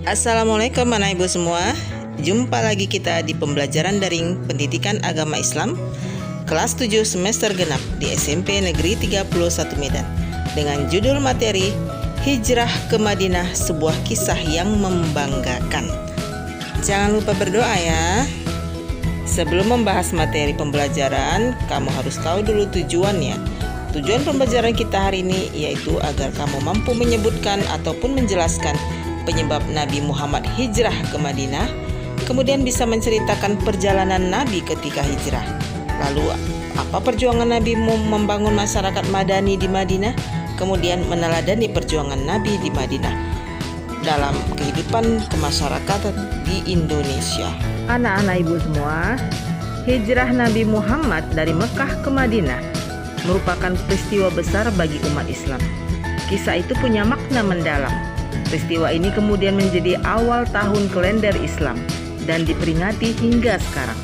Assalamualaikum anak ibu semua. Jumpa lagi kita di pembelajaran daring pendidikan agama Islam kelas 7 semester genap di SMP Negeri 31 Medan dengan judul materi Hijrah ke Madinah, sebuah kisah yang membanggakan. Jangan lupa berdoa ya. Sebelum membahas materi pembelajaran, kamu harus tahu dulu tujuannya. Tujuan pembelajaran kita hari ini yaitu agar kamu mampu menyebutkan ataupun menjelaskan penyebab Nabi Muhammad hijrah ke Madinah, kemudian bisa menceritakan perjalanan Nabi ketika hijrah. Lalu, apa perjuangan Nabi membangun masyarakat Madani di Madinah, kemudian meneladani perjuangan Nabi di Madinah dalam kehidupan kemasyarakatan di Indonesia. Anak-anak ibu semua, hijrah Nabi Muhammad dari Mekah ke Madinah merupakan peristiwa besar bagi umat Islam. Kisah itu punya makna mendalam. Peristiwa ini kemudian menjadi awal tahun kalender Islam dan diperingati hingga sekarang.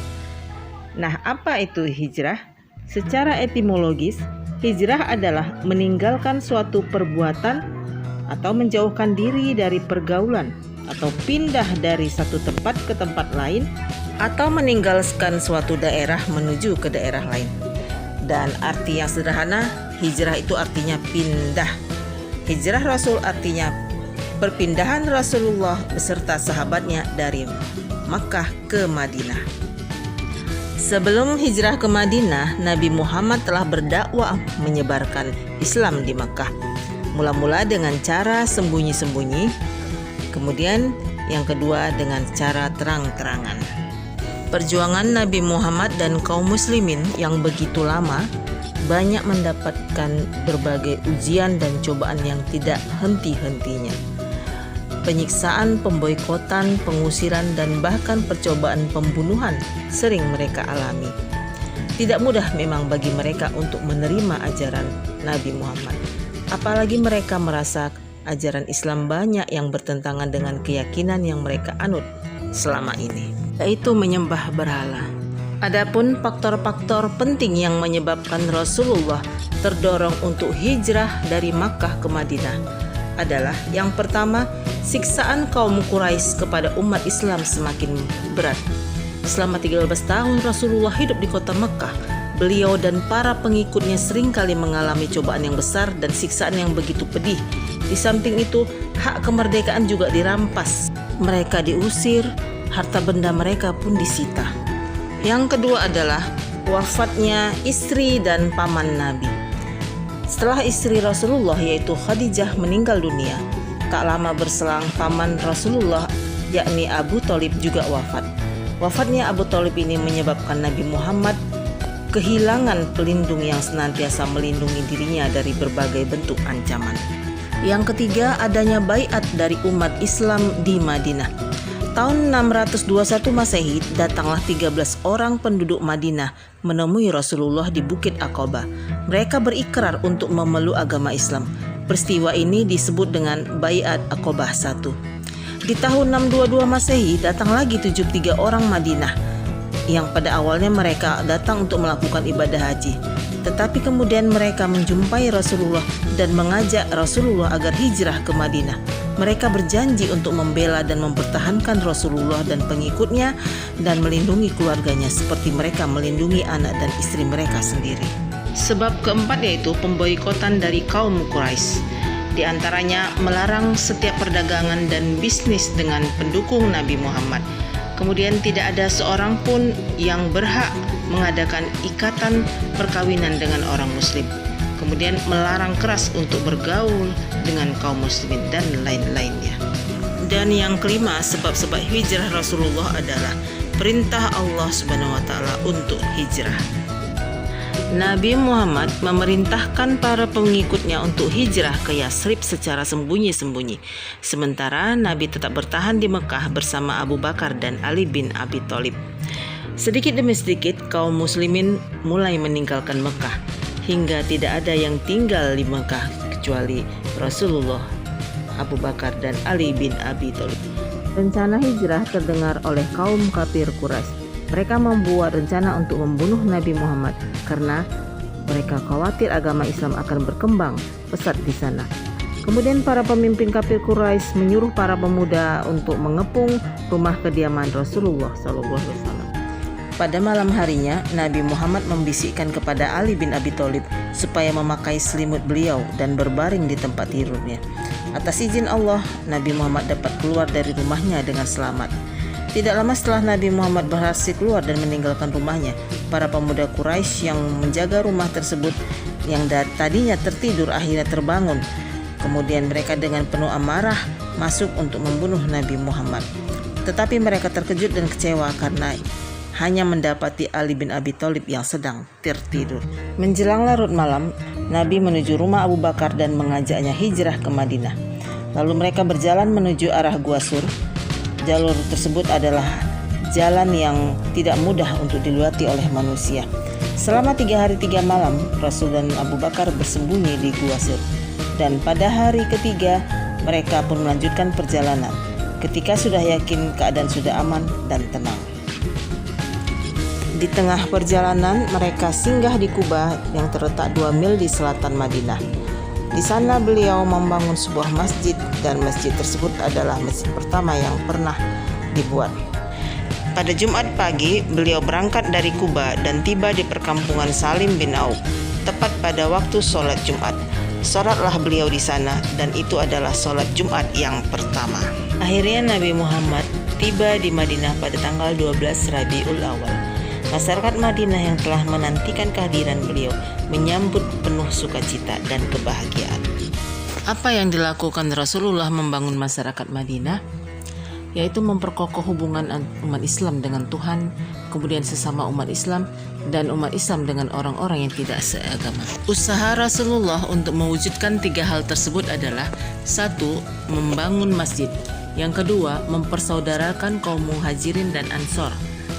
Nah, apa itu hijrah? Secara etimologis, hijrah adalah meninggalkan suatu perbuatan atau menjauhkan diri dari pergaulan, atau pindah dari satu tempat ke tempat lain, atau meninggalkan suatu daerah menuju ke daerah lain. Dan arti yang sederhana, hijrah itu artinya pindah. Hijrah Rasul artinya perpindahan Rasulullah beserta sahabatnya dari Makkah ke Madinah. Sebelum hijrah ke Madinah, Nabi Muhammad telah berdakwah menyebarkan Islam di Makkah. Mula-mula dengan cara sembunyi-sembunyi, kemudian yang kedua dengan cara terang-terangan. Perjuangan Nabi Muhammad dan kaum muslimin yang begitu lama banyak mendapatkan berbagai ujian dan cobaan yang tidak henti-hentinya. Penyiksaan, pemboikotan, pengusiran, dan bahkan percobaan pembunuhan sering mereka alami. Tidak mudah memang bagi mereka untuk menerima ajaran Nabi Muhammad. Apalagi mereka merasa ajaran Islam banyak yang bertentangan dengan keyakinan yang mereka anut selama ini, yaitu menyembah berhala. Adapun faktor-faktor penting yang menyebabkan Rasulullah terdorong untuk hijrah dari Makkah ke Madinah adalah yang pertama, siksaan kaum Quraisy kepada umat Islam semakin berat. Selama 13 tahun Rasulullah hidup di kota Mekah, beliau dan para pengikutnya seringkali mengalami cobaan yang besar dan siksaan yang begitu pedih. Di samping itu, hak kemerdekaan juga dirampas. Mereka diusir, harta benda mereka pun disita. Yang kedua adalah wafatnya istri dan paman Nabi. Setelah istri Rasulullah yaitu Khadijah meninggal dunia, tak lama berselang paman Rasulullah yakni Abu Thalib juga wafat. Wafatnya Abu Thalib ini menyebabkan Nabi Muhammad kehilangan pelindung yang senantiasa melindungi dirinya dari berbagai bentuk ancaman. Yang ketiga, adanya baiat dari umat Islam di Madinah. Tahun 621 Masehi, datanglah 13 orang penduduk Madinah menemui Rasulullah di Bukit Aqabah. Mereka berikrar untuk memeluk agama Islam. Peristiwa ini disebut dengan Baiat Aqabah I. Di tahun 622 Masehi, datang lagi 73 orang Madinah yang pada awalnya mereka datang untuk melakukan ibadah haji. Tetapi kemudian mereka menjumpai Rasulullah dan mengajak Rasulullah agar hijrah ke Madinah. Mereka berjanji untuk membela dan mempertahankan Rasulullah dan pengikutnya dan melindungi keluarganya seperti mereka melindungi anak dan istri mereka sendiri. Sebab keempat yaitu pemboikotan dari kaum Quraisy. Di antaranya melarang setiap perdagangan dan bisnis dengan pendukung Nabi Muhammad. Kemudian tidak ada seorang pun yang berhak mengadakan ikatan perkawinan dengan orang muslim. Kemudian melarang keras untuk bergaul dengan kaum muslimin dan lain-lainnya. Dan yang kelima, sebab-sebab hijrah Rasulullah adalah perintah Allah Subhanahu wa taala untuk hijrah. Nabi Muhammad memerintahkan para pengikutnya untuk hijrah ke Yasrib secara sembunyi-sembunyi. Sementara Nabi tetap bertahan di Mekah bersama Abu Bakar dan Ali bin Abi Thalib. Sedikit demi sedikit kaum muslimin mulai meninggalkan Mekah, hingga tidak ada yang tinggal di Mekah kecuali Rasulullah, Abu Bakar dan Ali bin Abi Thalib. Rencana hijrah terdengar oleh kaum kafir Quraisy. Mereka membuat rencana untuk membunuh Nabi Muhammad karena mereka khawatir agama Islam akan berkembang pesat di sana. Kemudian para pemimpin kafir Quraisy menyuruh para pemuda untuk mengepung rumah kediaman Rasulullah SAW. Pada malam harinya, Nabi Muhammad membisikkan kepada Ali bin Abi Thalib supaya memakai selimut beliau dan berbaring di tempat tidurnya. Atas izin Allah, Nabi Muhammad dapat keluar dari rumahnya dengan selamat. Tidak lama setelah Nabi Muhammad berhasil keluar dan meninggalkan rumahnya, para pemuda Quraisy yang menjaga rumah tersebut yang tadinya tertidur akhirnya terbangun. Kemudian mereka dengan penuh amarah masuk untuk membunuh Nabi Muhammad. Tetapi mereka terkejut dan kecewa karena hanya mendapati Ali bin Abi Thalib yang sedang tertidur. Menjelang larut malam, Nabi menuju rumah Abu Bakar dan mengajaknya hijrah ke Madinah. Lalu mereka berjalan menuju arah Gua Sur. Jalur tersebut adalah jalan yang tidak mudah untuk dilewati oleh manusia. Selama 3 hari 3 malam, Rasul dan Abu Bakar bersembunyi di Gua Sur. Dan pada hari ketiga, mereka pun melanjutkan perjalanan. Ketika sudah yakin keadaan sudah aman dan tenang. Di tengah perjalanan, mereka singgah di Kuba yang terletak 2 mil di selatan Madinah. Di sana beliau membangun sebuah masjid dan masjid tersebut adalah masjid pertama yang pernah dibuat. Pada Jumat pagi, beliau berangkat dari Kuba dan tiba di perkampungan Salim bin Auf, tepat pada waktu sholat Jumat. Sholatlah beliau di sana dan itu adalah sholat Jumat yang pertama. Akhirnya Nabi Muhammad tiba di Madinah pada tanggal 12 Rabiul Awal. Masyarakat Madinah yang telah menantikan kehadiran beliau menyambut penuh sukacita dan kebahagiaan. Apa yang dilakukan Rasulullah membangun masyarakat Madinah? Yaitu memperkokoh hubungan umat Islam dengan Tuhan, kemudian sesama umat Islam, dan umat Islam dengan orang-orang yang tidak seagama. Usaha Rasulullah untuk mewujudkan 3 hal tersebut adalah: 1. Membangun masjid. Yang kedua, mempersaudarakan kaum muhajirin dan ansor.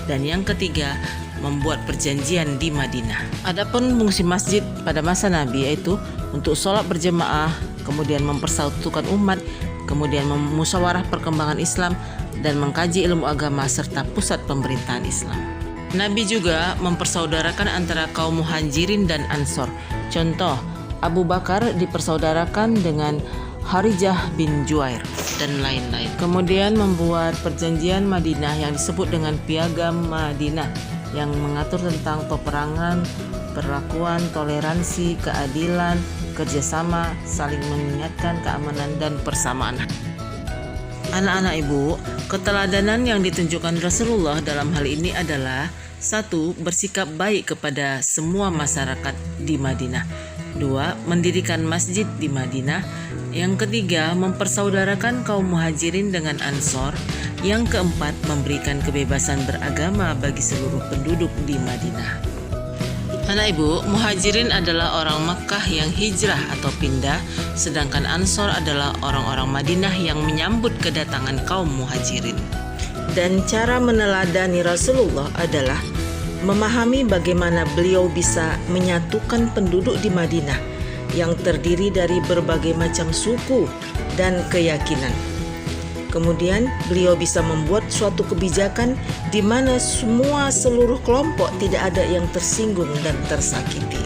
Dan yang ketiga, membuat perjanjian di Madinah. Adapun fungsi masjid pada masa Nabi yaitu untuk sholat berjemaah, kemudian mempersatukan umat, kemudian memusyawarah perkembangan Islam, dan mengkaji ilmu agama serta pusat pemerintahan Islam. Nabi juga mempersaudarakan antara kaum muhajirin dan ansor. Contoh, Abu Bakar dipersaudarakan dengan Harijah bin Juair dan lain-lain. Kemudian membuat perjanjian Madinah yang disebut dengan Piagam Madinah yang mengatur tentang peperangan, perlakuan, toleransi, keadilan, kerjasama, saling mengingatkan keamanan dan persamaan. Anak-anak ibu, keteladanan yang ditunjukkan Rasulullah dalam hal ini adalah: 1. Bersikap baik kepada semua masyarakat di Madinah. 2. Mendirikan masjid di Madinah. Yang ketiga, mempersaudarakan kaum muhajirin dengan ansor. Yang keempat, memberikan kebebasan beragama bagi seluruh penduduk di Madinah. Anak ibu, muhajirin adalah orang Makkah yang hijrah atau pindah, sedangkan ansor adalah orang-orang Madinah yang menyambut kedatangan kaum muhajirin. Dan cara meneladani Rasulullah adalah memahami bagaimana beliau bisa menyatukan penduduk di Madinah yang terdiri dari berbagai macam suku dan keyakinan. Kemudian beliau bisa membuat suatu kebijakan di mana seluruh kelompok tidak ada yang tersinggung dan tersakiti.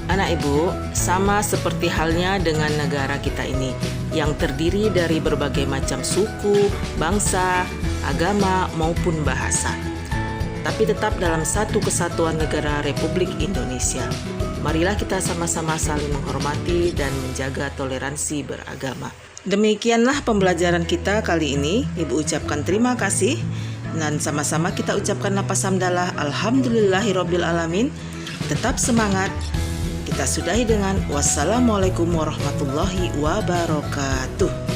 Anak ibu, sama seperti halnya dengan negara kita ini yang terdiri dari berbagai macam suku, bangsa, agama maupun bahasa. Tapi tetap dalam satu kesatuan negara Republik Indonesia. Marilah kita sama-sama saling menghormati dan menjaga toleransi beragama. Demikianlah pembelajaran kita kali ini. Ibu ucapkan terima kasih dan sama-sama kita ucapkan lafaz hamdalah alhamdulillahirabbil alamin. Tetap semangat. Kita sudahi dengan wassalamualaikum warahmatullahi wabarakatuh.